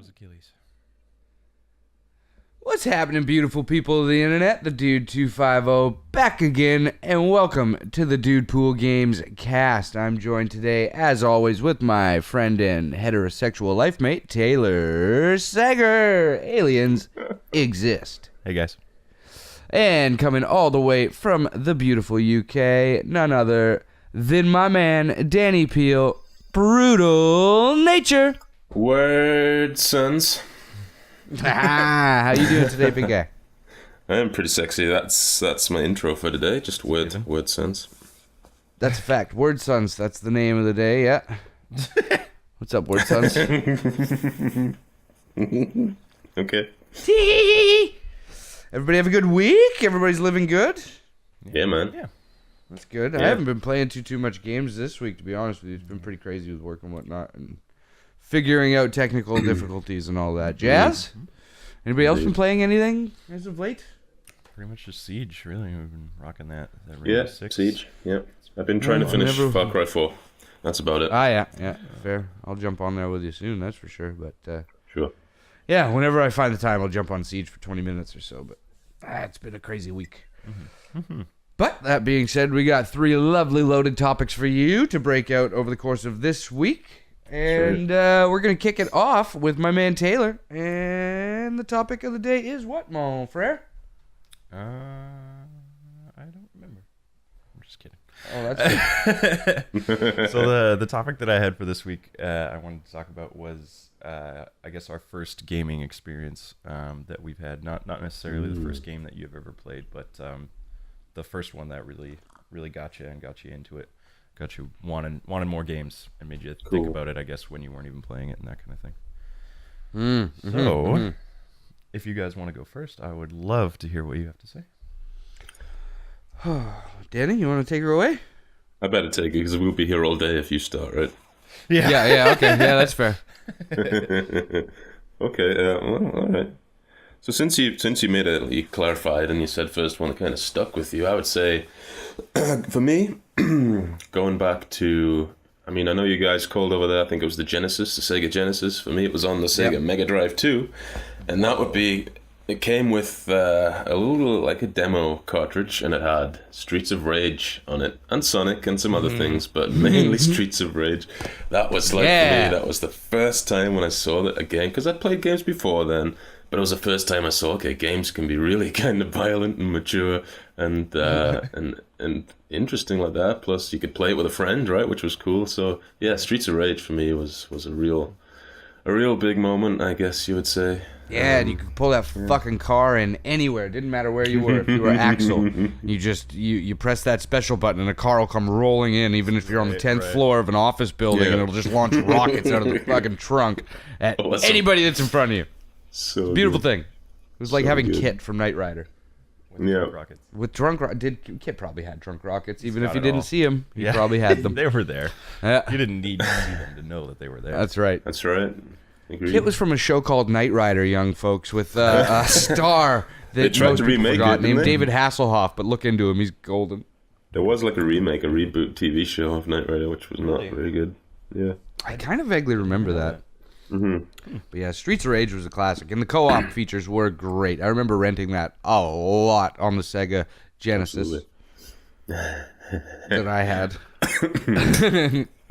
was Achilles. What's happening, beautiful people of the internet? The Dude 250 back again, and welcome to the DUDEPOOL Gamescast. I'm joined today, as always, with my friend and heterosexual life mate, Taylor Sager. Aliens exist. Hey, guys. And coming all the way from the beautiful UK, none other than my man, Danny Peel, Brutal Nature. Word, sons. How you doing today, big guy? I'm pretty sexy. That's my intro for today. Just word, sons. That's a fact. Word Sons, that's the name of the day, yeah. What's up, Word Sons? Okay. Everybody have a good week? Everybody's living good? Yeah, man. Yeah. That's good. Yeah. I haven't been playing too much games this week, to be honest with you. It's been pretty crazy with work and whatnot, and figuring out technical difficulties and all that. Jazz? Anybody else been playing anything as of late? Pretty much just Siege, really. We've been rocking that Rainbow Yeah, Six. Siege. Yeah. I've been trying to finish Far Cry 4. That's about it. Yeah, fair. I'll jump on there with you soon, that's for sure. But Sure. yeah, whenever I find the time, I'll jump on Siege for 20 minutes or so. But it's been a crazy week. But that being said, we got 3 lovely loaded topics for you to break out over the course of this week. And we're going to kick it off with my man Taylor. And the topic of the day is what, mon frere? I don't remember. I'm just kidding. Oh, that's good. So the topic that I had for this week, I wanted to talk about was, I guess, our first gaming experience that we've had. Not necessarily the first game that you've ever played, but the first one that really got you and got you into it. Got you wanting more games and made you think about it, I guess, when you weren't even playing it and that kind of thing. So, if you guys want to go first, I would love to hear what you have to say. Danny, you want to take her away? I better take it because we'll be here all day if you start, right? Yeah, okay. Yeah, that's fair. Okay. Well, all right. So since you made it, you clarified and you said first one that kind of stuck with you, I would say, for me, going back to, I mean, I know you guys called over there, I think it was the Genesis, the Sega Genesis. For me, it was on the Sega Mega Drive 2. And that would be, it came with a little, like a demo cartridge, and it had Streets of Rage on it, and Sonic, and some other things, but mainly Streets of Rage. That was like, for me, that was the first time when I saw that again, because I'd played games before then, but it was the first time I saw, okay, games can be really kind of violent and mature and and interesting like that. Plus, you could play it with a friend, right, which was cool. So, yeah, Streets of Rage for me was a real big moment, I guess you would say. Yeah, and you could pull that fucking car in anywhere. It didn't matter where you were. If you were Axel, you press that special button and a car will come rolling in, even if you're on the 10th floor of an office building, and it'll just launch rockets out of the fucking trunk at anybody that's in front of you. So Beautiful good. thing. It was like having Kit from Knight Rider. With drunk rockets. With drunk Kit probably had drunk rockets, even if got you it didn't all. see him. He probably had them. They were there. Yeah. You didn't need to see them to know that they were there. That's right. That's right. Agreed. Kit was from a show called Knight Rider, young folks, with a star They that tried most to people remake forgot, it, didn't named they? David Hasselhoff. But look into him; he's golden. There was like a reboot TV show of Knight Rider, which was not Really? very good. Yeah. I kind of vaguely remember that. But yeah, Streets of Rage was a classic, and the co-op features were great. I remember renting that a lot on the Sega Genesis that I had.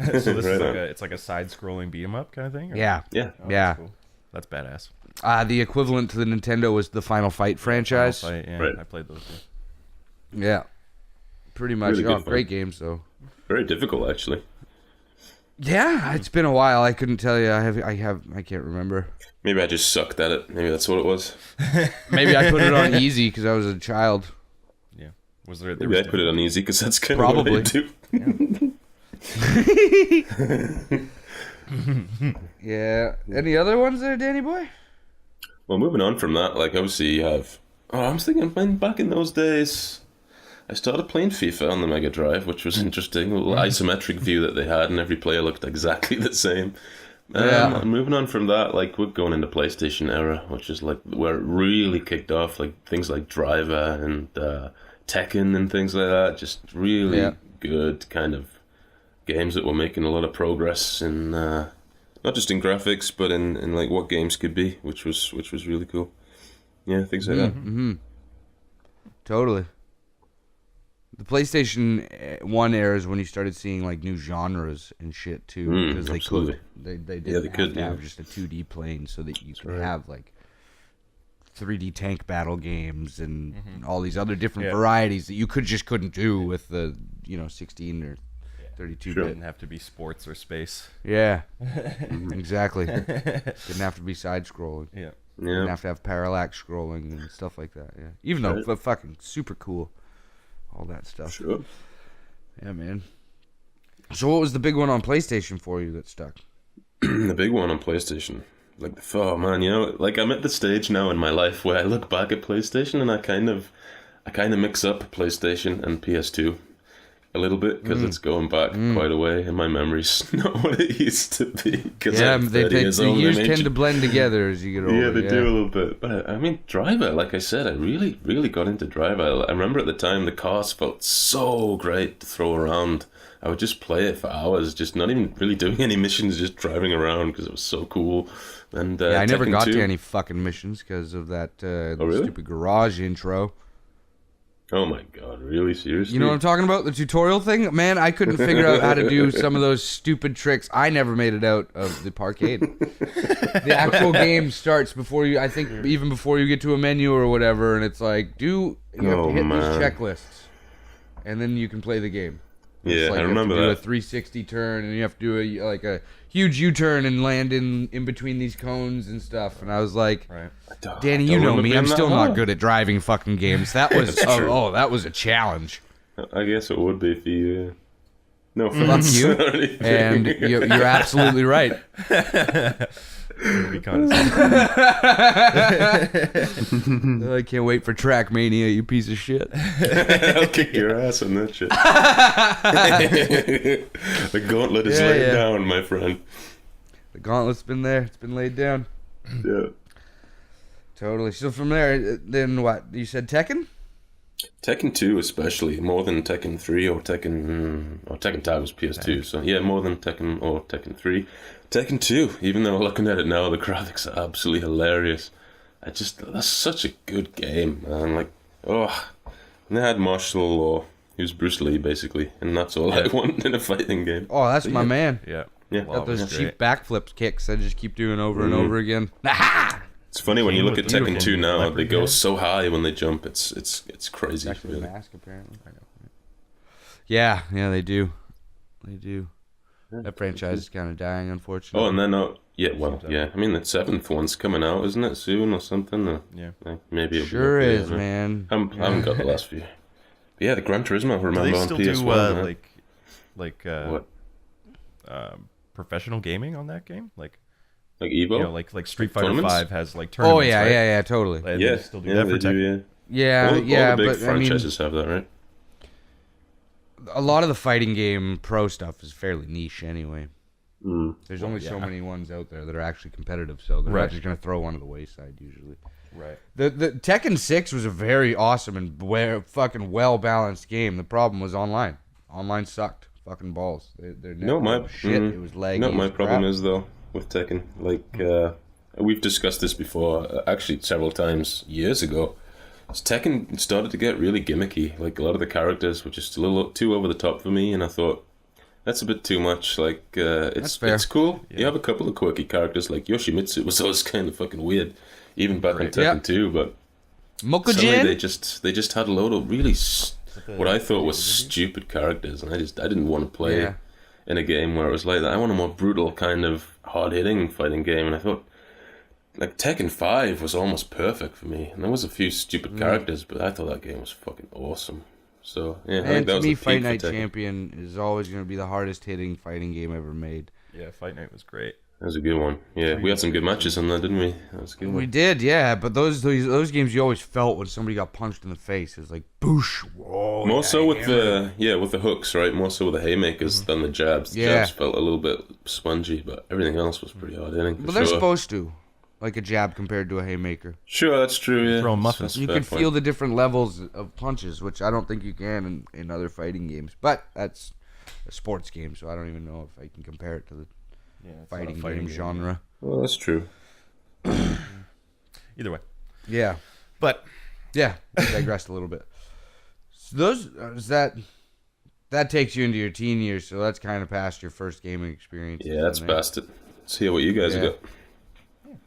So this is Right it's like a side-scrolling beat-em-up kind of thing? Or? Yeah, Yeah. Oh, yeah. That's cool. That's badass. The equivalent to the Nintendo was the Final Fight franchise. Final Fight, yeah, Right. I played those too. Yeah, pretty much. Really good fun. Great games though. Very difficult, actually. Yeah, it's been a while. I couldn't tell you. I can't remember. Maybe I just sucked at it. Maybe that's what it was. Maybe I put it on easy because I was a child. Yeah. Was there Maybe I was put it on easy because that's kind of Probably. what I do. Yeah. Any other ones there, Danny boy? Well, moving on from that, like obviously you have. Oh, I was thinking, man, back in those days, I started playing FIFA on the Mega Drive, which was interesting. A little isometric view that they had, and every player looked exactly the same. Yeah. Moving on from that, like we're going into PlayStation era, which is like where it really kicked off. Like things like Driver and Tekken and things like that. Just really good kind of games that were making a lot of progress in not just in graphics, but in like what games could be, which was really cool. Yeah, things like that. Mm-hmm. Totally. The PlayStation 1 era is when you started seeing like new genres and shit too, because they absolutely. could. They didn't have to have yeah. just a 2D plane, so that you could have like 3D tank battle games and all these other different varieties that you couldn't do with the 16 or 32 Sure. Didn't have to be sports or space. Yeah, exactly. Didn't have to be side scrolling. Yeah. Didn't have to have parallax scrolling and stuff like that. Yeah, even though fucking super cool, all that stuff. Sure. Yeah, man. So what was the big one on PlayStation for you that stuck? The big one on PlayStation. Like, oh man, like I'm at the stage now in my life where I look back at PlayStation and I kind of mix up PlayStation and PS2 a little bit because it's going back quite a way and my memory's not what it used to be. Yeah, the years tend to blend together as you get older. Yeah, they do a little bit. But I mean, Driver, like I said, I really, really got into Driver. I remember at the time the cars felt so great to throw around. I would just play it for hours, just not even really doing any missions, just driving around because it was so cool. And I never Tekken got 2. to any fucking missions because of that really? stupid garage intro. Oh my god, really? Seriously? You know what I'm talking about? The tutorial thing? Man, I couldn't figure out how to do some of those stupid tricks. I never made it out of the parkade. The actual game starts before you, I think even before you get to a menu or whatever, and it's like, you have to hit these checklists, and then you can play the game. Yeah, like I remember you have to that. do a 360 turn, and you have to do a huge U-turn and land in between these cones and stuff. And I was like, Danny, you know me, I'm still not good at driving fucking games. That was that was a challenge. I guess it would be if you. No Fuck offense. you. And you're absolutely right. Be condescending. I can't wait for Trackmania, you piece of shit. I'll kick your ass on that shit. The gauntlet is laid down, my friend. The gauntlet's been there. It's been laid down. Yeah. Totally. So from there, then what? You said Tekken? Tekken 2 especially, more than Tekken 3 or Tekken Tag was PS2, so yeah, more than Tekken or Tekken 3. Tekken 2, even though looking at it now, the graphics are absolutely hilarious. That's such a good game, man. Like, and they had martial law. He was Bruce Lee, basically, and that's all I want in a fighting game. Oh, that's my man. Yeah. Got those cheap backflips kicks I just keep doing over and over again. Aha! It's funny when you look at Tekken 2 now, leopard, they go so high when they jump. It's crazy. It's actually really. a mask, apparently. I know. Yeah, they do. They do. That franchise is kind of dying, unfortunately. Oh, and then, I mean, the 7th one's coming out, isn't it, soon or something? Maybe it'll sure be is, man. I haven't got the last few. But yeah, the Gran Turismo, I remember, on PS1. Do they what? still professional gaming on that game? Like Evo? Like Street Fighter Tournaments? 5 has like tournaments. Oh, yeah, right? yeah, totally. Yeah, they still do that for they do, Tekken? Yeah, all the big but franchises have that, right? a lot of the fighting game pro stuff is fairly niche anyway. There's only so many ones out there that are actually competitive, so they're not just going to throw one to the wayside usually. Right. The Tekken 6 was a very awesome and fucking well-balanced game. The problem was online. Online sucked. Fucking balls. Their network was shit. It was laggy. No, my problem is, though, with Tekken, we've discussed this before, actually several times years ago. Tekken started to get really gimmicky. Like, a lot of the characters were just a little too over the top for me, and I thought, that's a bit too much. Like, it's cool. Yeah. You have a couple of quirky characters, like Yoshimitsu was always kind of fucking weird, even back in Tekken 2, but suddenly they just had a load of really what I thought was stupid characters, and I didn't want to play in a game where it was like that. I want a more brutal kind of hard-hitting fighting game, and I thought like Tekken 5 was almost perfect for me, and there was a few stupid characters, but I thought that game was fucking awesome. So yeah, I think that was the peak for Fight Night Tekken. Champion is always going to be the hardest hitting fighting game ever made. Yeah, Fight Night was great. That was a good one. Yeah, we had some good matches on that, didn't we? That was a good one. We did, yeah. But those games you always felt when somebody got punched in the face. It was like boosh. Whoa. More so with the hooks, right? More so with the haymakers than the jabs. The jabs felt a little bit spongy, but everything else was pretty hard hitting. But they're supposed to, like a jab compared to a haymaker. Sure, that's true. Yeah, throwing muffins. You can feel the different levels of punches, which I don't think you can in other fighting games. But that's a sports game, so I don't even know if I can compare it to the Yeah, it's not a fighting game game. genre. Well, that's true. Either way, Yeah. but Yeah, I digressed a little bit. So those that takes you into your teen years, so that's kind of past your first gaming experience. Yeah, that's past it. Let's hear what you guys Yeah. got.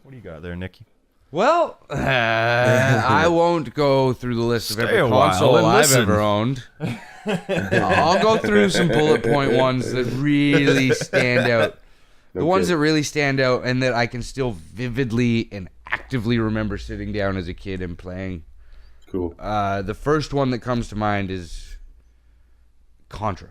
what do you got there, Nicky? Well, I won't go through the list of Stay every a while console and I've listen. ever owned. I'll go through some bullet point ones that really stand out. The ones that really stand out and that I can still vividly and actively remember sitting down as a kid and playing. Cool. The first one that comes to mind is Contra.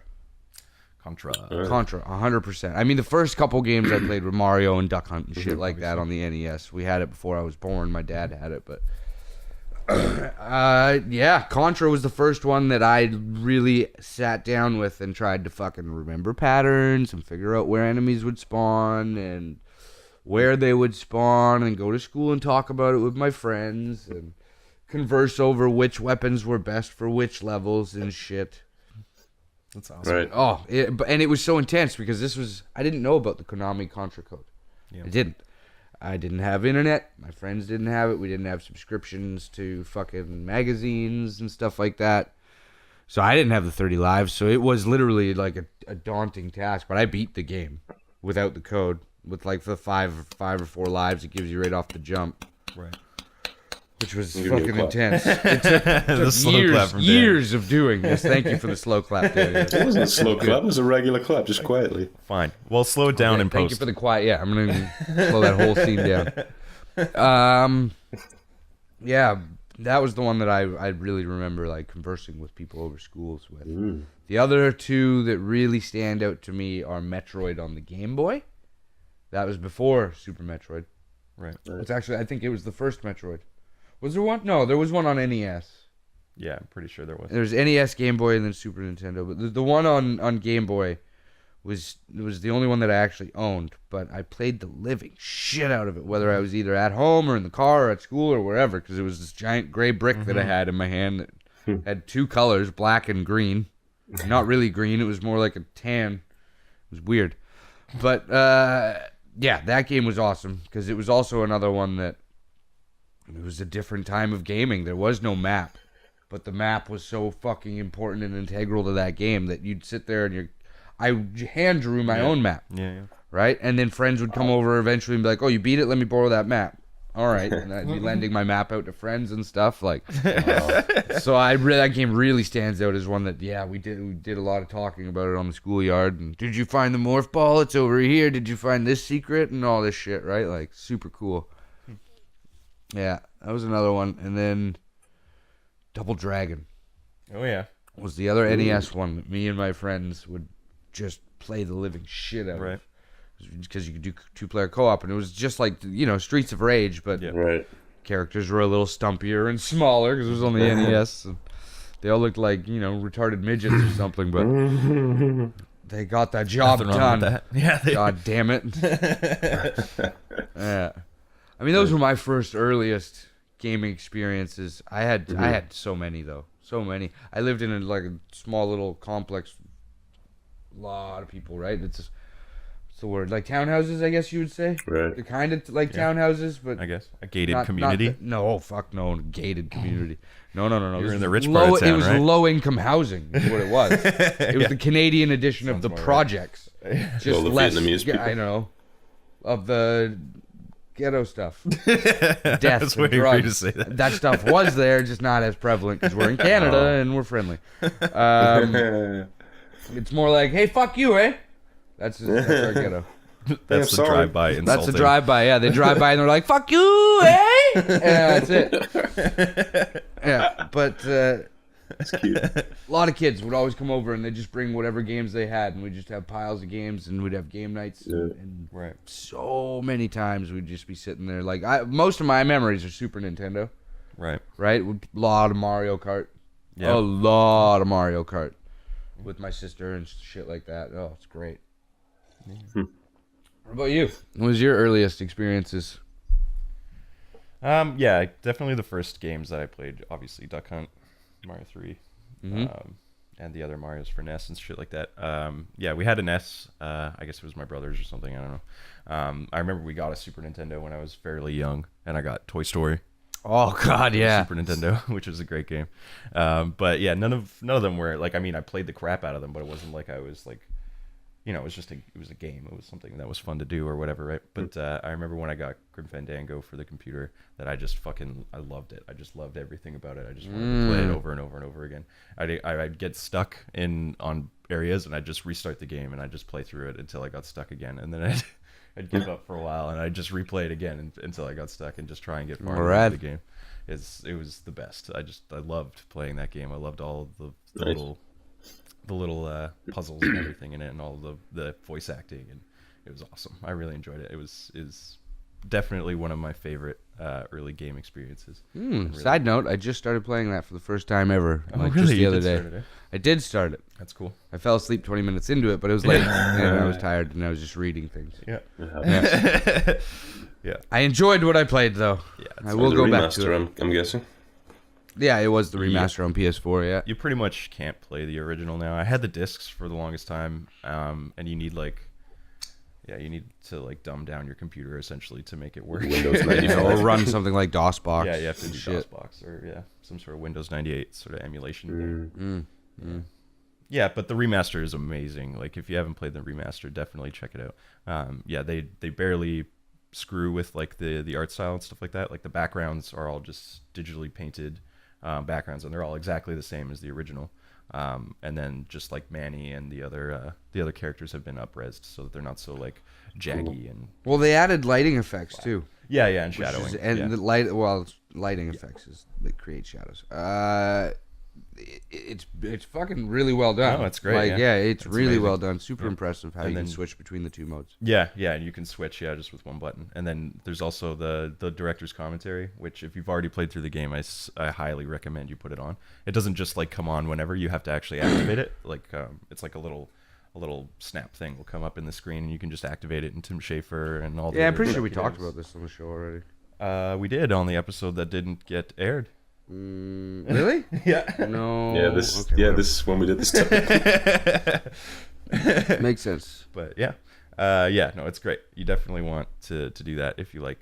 Contra. Contra, 100%. I mean, the first couple games I played were Mario and Duck Hunt and shit like that on the NES. We had it before I was born. My dad had it, but yeah, Contra was the first one that I really sat down with and tried to fucking remember patterns and figure out where enemies would spawn and where they would spawn and go to school and talk about it with my friends and converse over which weapons were best for which levels and shit. That's awesome. Right. Oh, and it was so intense because I didn't know about the Konami Contra code. Yeah. I didn't have internet. My friends didn't have it. We didn't have subscriptions to fucking magazines and stuff like that. So I didn't have the 30 lives. So it was literally like a daunting task. But I beat the game without the code. With like the five or four lives it gives you right off the jump. Right. Which was Give me a fucking clap. intense. It took slow clap from Dan. years of doing this. Thank you for the slow clap, Danny. It wasn't a slow clap. It was a regular clap, just quietly. Fine. Well, slow it down Okay, in thank you post. for the quiet. Yeah, I'm gonna slow that whole scene down. Yeah, that was the one that I really remember like conversing with people over schools with. The other two that really stand out to me are Metroid on the Game Boy. That was before Super Metroid. Right. It's actually, I think it was the first Metroid. Was there one? No, there was one on NES. Yeah, I'm pretty sure there was. There's NES, Game Boy, and then Super Nintendo. But the one on Game Boy was the only one that I actually owned. But I played the living shit out of it, whether I was either at home or in the car or at school or wherever, because it was this giant gray brick that I had in my hand that had two colors, black and green. Not really green. It was more like a tan. It was weird. But, yeah, that game was awesome, because it was also another one that it was a different time of gaming. There was no map. But the map was so fucking important and integral to that game that you'd sit there and I hand drew my own map, Yeah. right? And then friends would come over eventually and be like, "Oh, you beat it? Let me borrow that map." All right, and I'd be lending my map out to friends and stuff like. So that game really stands out as one that we did a lot of talking about it on the schoolyard. And did you find the morph ball? It's over here. Did you find this secret and all this shit? Right, like super cool. Yeah, that was another one, and then Double Dragon Oh yeah. was the other NES one that me and my friends would just play the living shit out Right. of. Because you could do two-player co-op, and it was just like, Streets of Rage, but Yeah. Right. characters were a little stumpier and smaller because it was on the NES. And they all looked like, retarded midgets or something, but they got that job Nothing wrong done. with that. Yeah. God damn it. Yeah. I mean, those were my first earliest gaming experiences. I had so many, though. So many. I lived in a small little complex. A lot of people, right? What's the word? Like townhouses, I guess you would say. Right. They're kind of like townhouses, but I guess a gated not community. no, fuck no, gated community. No. You're This in the was rich part of town, It was right? low income housing. Is what it was. It was the Canadian edition of the more right. projects. Just All the less. Vietnamese people. I know. Of the ghetto stuff. Death That's and waiting for you to drugs. say that. That stuff was there, just not as prevalent because we're in Canada and we're friendly. It's more like, hey, fuck you, eh? That's our ghetto. That's the sorry. drive-by insulting. That's a drive-by, yeah. They drive by and they're like, fuck you, eh? Yeah, that's it. Yeah, but That's cute. a lot of kids would always come over and they'd just bring whatever games they had, and we'd just have piles of games, and we'd have game nights. Yeah. And Right. so many times we'd just be sitting there. Like, most of my memories are Super Nintendo, Right. right? A lot of Mario Kart. Yeah. A lot of Mario Kart with my sister and shit like that. Oh, it's great. What about you? What was your earliest experiences? Yeah, definitely the first games that I played. Obviously, Duck Hunt, Mario 3. and the other Marios for NES and shit like that. Yeah, we had a NES. I guess it was my brother's or something. I don't know. I remember we got a Super Nintendo when I was fairly young, and I got Toy Story. Oh God, yeah. Super Nintendo, which was a great game. But yeah, none of them were like. I mean, I played the crap out of them, but it wasn't like I was like, it was just it was a game. It was something that was fun to do or whatever, right? But I remember when I got Grim Fandango for the computer, that I just I loved it. I just loved everything about it. I just wanted to play it over and over and over again. I'd get stuck on areas, and I'd just restart the game, and I'd just play through it until I got stuck again, and then I'd give up for a while, and I'd just replay it again until I got stuck, and just try and get farther into the game. It was the best. I loved playing that game. I loved all the little puzzles and everything in it, and all the voice acting, and it was awesome. I really enjoyed it. It was definitely one of my favorite early game experiences. Really, side note, I just started playing that for the first time ever. Really? Just the You other did day. start it, eh? I did start it. That's cool. I fell asleep 20 minutes into it, but it was late, and I was tired, and I was just reading things. Yeah. Yeah. I enjoyed what I played, though. Yeah, I will go back to Remaster, it. I'm guessing. Yeah, it was the remaster on PS4, yeah. You pretty much can't play the original now. I had the discs for the longest time, and you need to like dumb down your computer essentially to make it work. Windows 95. Or run something like DOSBox. Yeah, you have to do shit. DOSBox or some sort of Windows 98 sort of emulation. Yeah, but the remaster is amazing. Like if you haven't played the remaster, definitely check it out. Yeah, they barely screw with like the art style and stuff like that. Like the backgrounds are all just digitally painted backgrounds, and they're all exactly the same as the original. And then just like Manny and the other characters have been up-resed so that they're not so like jaggy and. Well, they added lighting effects too. Yeah, and shadowing. The lighting effects is that create shadows. It's fucking really well done. No, it's great. Like, it's really amazing. Well done. Super impressive how you can switch between the two modes. Yeah, and you can switch, just with one button. And then there's also the director's commentary, which if you've already played through the game, I highly recommend you put it on. It doesn't just like come on whenever. You have to actually activate it. Like it's like a little snap thing will come up in the screen, and you can just activate it. And Tim Schafer and all. Yeah, I'm pretty sure we talked about this on the show already. We did on the episode that didn't get aired. Really? Yeah. No. Yeah, this is when we did this topic. Makes sense. But no, it's great. You definitely want to do that if you like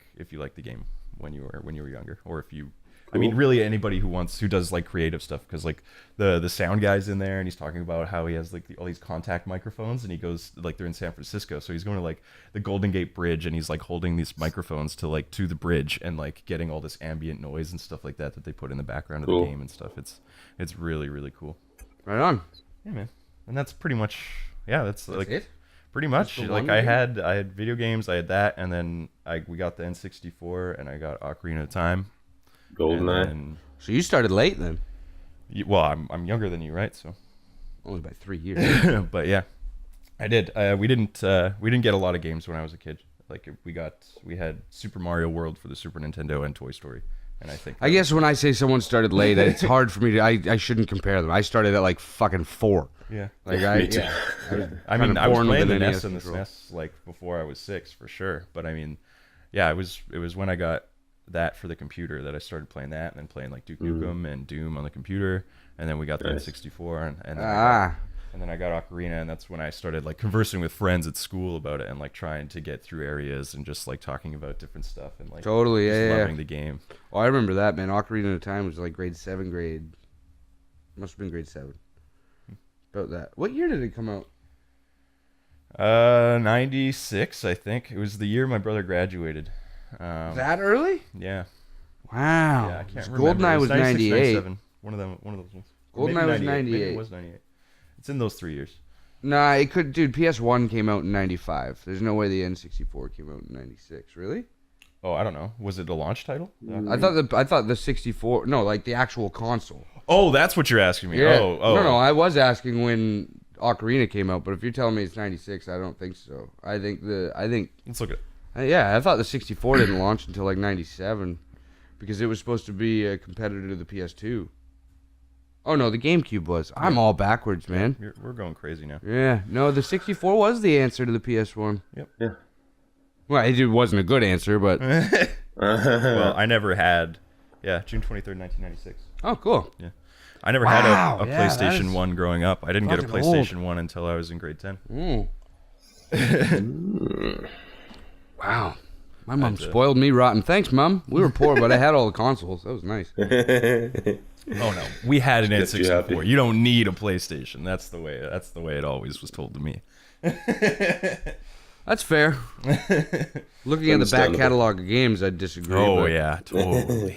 the game when you were younger, or if you. Cool. I mean, really anybody who does like creative stuff, because like the sound guy's in there, and he's talking about how he has like all these contact microphones, and he goes like they're in San Francisco, so he's going to like the Golden Gate Bridge, and he's like holding these microphones to the bridge, and like getting all this ambient noise and stuff like that they put in the background of the game and stuff. It's really, really cool. Right on. Yeah, man. And that's pretty much that's like it? Pretty much. Like I had video games, I had that, and then we got the N64, and I got Ocarina of Time. GoldenEye. So you started late then? Well, I'm younger than you, right? So only by 3 years. But yeah, I did. We didn't get a lot of games when I was a kid. Like we had Super Mario World for the Super Nintendo and Toy Story, and I guess when I say someone started late, it's hard for me to. I shouldn't compare them. I started at like fucking 4. Yeah. Like I was playing the NES and the SNES like before I was 6 for sure. But I mean, yeah, it was when I got that for the computer that I started playing that, and then playing like Duke Nukem and Doom on the computer, and then we got the N64, and then I got Ocarina, and that's when I started like conversing with friends at school about it, and like trying to get through areas, and just like talking about different stuff, and like totally loving the game. Oh, I remember that, man. Ocarina of Time was like must have been grade 7. About that. What year did it come out? 96, I think. It was the year my brother graduated. That early? Yeah. Wow. Yeah, I can't remember. GoldenEye was 98. One of those ones. GoldenEye was 98. Maybe it was 98. It's in those 3 years. Nah, it could. Dude, PS1 came out in 95. There's no way the N64 came out in 96. Really? Oh, I don't know. Was it a launch title? I thought the 64. No, like the actual console. Oh, that's what you're asking me. Yeah. Oh. No. I was asking when Ocarina came out, but if you're telling me it's 96, I don't think so. I think. Let's look at it. Yeah, I thought the 64 didn't launch until like 97 because it was supposed to be a competitor to the PS2. Oh, no, the GameCube was. I'm all backwards, man. We're going crazy now. Yeah. No, the 64 was the answer to the PS1. Yep. Yeah. Well, it wasn't a good answer, but... Well, I never had... Yeah, June 23rd, 1996. Oh, cool. Yeah. I never Wow, had a yeah, PlayStation that is 1 growing up. I didn't get a fucking PlayStation 1 until I was in grade 10. Wow. My mom spoiled me rotten. Thanks, Mom. We were poor, but I had all the consoles. That was nice. Oh no, we had an Gets you happy. N64. You don't need a PlayStation. That's the way it always was told to me. That's fair. Looking at the back Understandable. catalog of games, I disagree. Oh but, yeah, totally.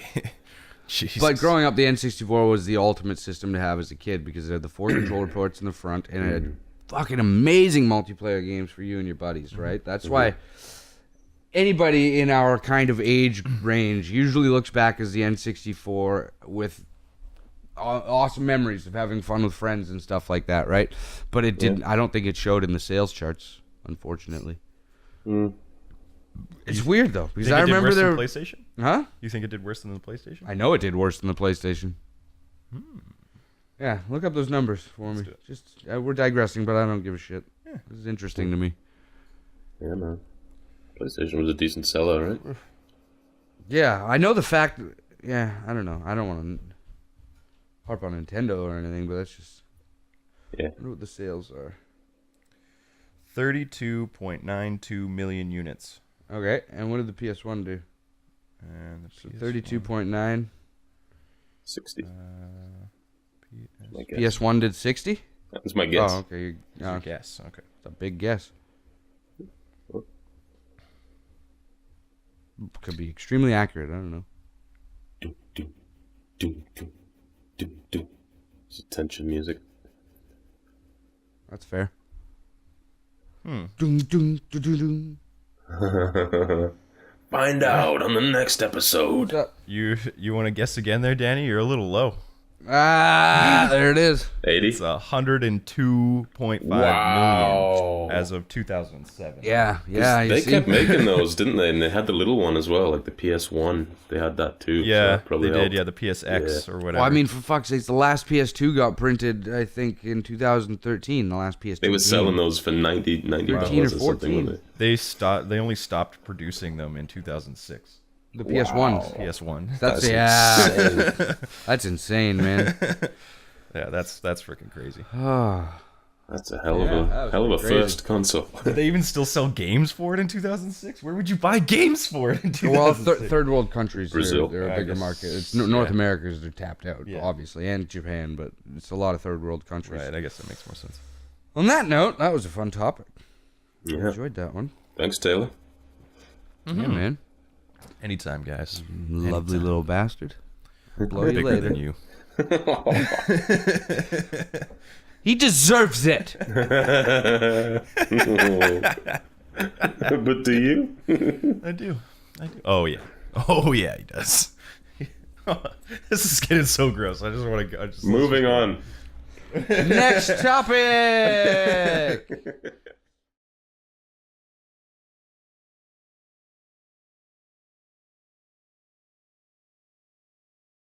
Jesus. But growing up, the N64 was the ultimate system to have as a kid because it had the 4 controller ports in the front and it had fucking amazing multiplayer games for you and your buddies, right? That's why anybody in our kind of age range usually looks back as the N64 with awesome memories of having fun with friends and stuff like that, right? But it didn't. I don't think it showed in the sales charts, unfortunately. It's weird though because Think I it did remember worse there. than the PlayStation? Huh? You think it did worse than the PlayStation? I know it did worse than the PlayStation. Yeah, look up those numbers for me. do it. Just we're digressing, but I don't give a shit. This is interesting to me. Yeah, man. PlayStation was a decent seller, right? Yeah, I know the fact. Yeah, I don't know. I don't want to harp on Nintendo or anything, but that's just. Yeah. I wonder what the sales are. 32.92 million units. Okay, and what did the PS1 do? And the So PS1, 32.9. 60. My guess. PS1 did 60? That was my guess. Oh, okay. I guess. Okay. It's a big guess. Could be extremely accurate. I don't know. Do, do, do, do, do, do. It's tension music. That's fair. Hmm. Dun, dun, dun, dun, dun. Find out on the next episode. What's up? You want to guess again there, Danny? You're a little low. Ah, there it is. 80? It's 102.5 million as of 2007. Yeah, yeah. you They see? kept making those, didn't they? And they had the little one as well, like the PS1. They had that too. so Yeah, that probably they did. helped. Yeah, the PSX or whatever. Well, I mean, for fuck's sake, the last PS2 got printed, I think, in 2013. The last PS2. They were selling those for 90 13 dollars or or something. 14. Weren't they? They only stopped producing them in 2006. The PS1s. PS1. That's insane. That's insane, man. Yeah, that's freaking crazy. Oh, That's a hell that of was a crazy. first console. Did they even still sell games for it in 2006? Where would you buy games for it in 2006? well, third world countries, Brazil. they're a I bigger guess, market. It's North America is they're tapped out, Yeah. obviously, and Japan, but it's a lot of third world countries. Right, I guess that makes more sense. On that note, that was a fun topic. Yeah. Enjoyed that one. Thanks, Taylor. Yeah, man. Anytime, guys. Lovely little bastard. Blow you Bigger later. than you. He deserves it. But do you? I do. Oh yeah. Oh yeah, he does. This is getting so gross. I just want to. Moving on. Next topic.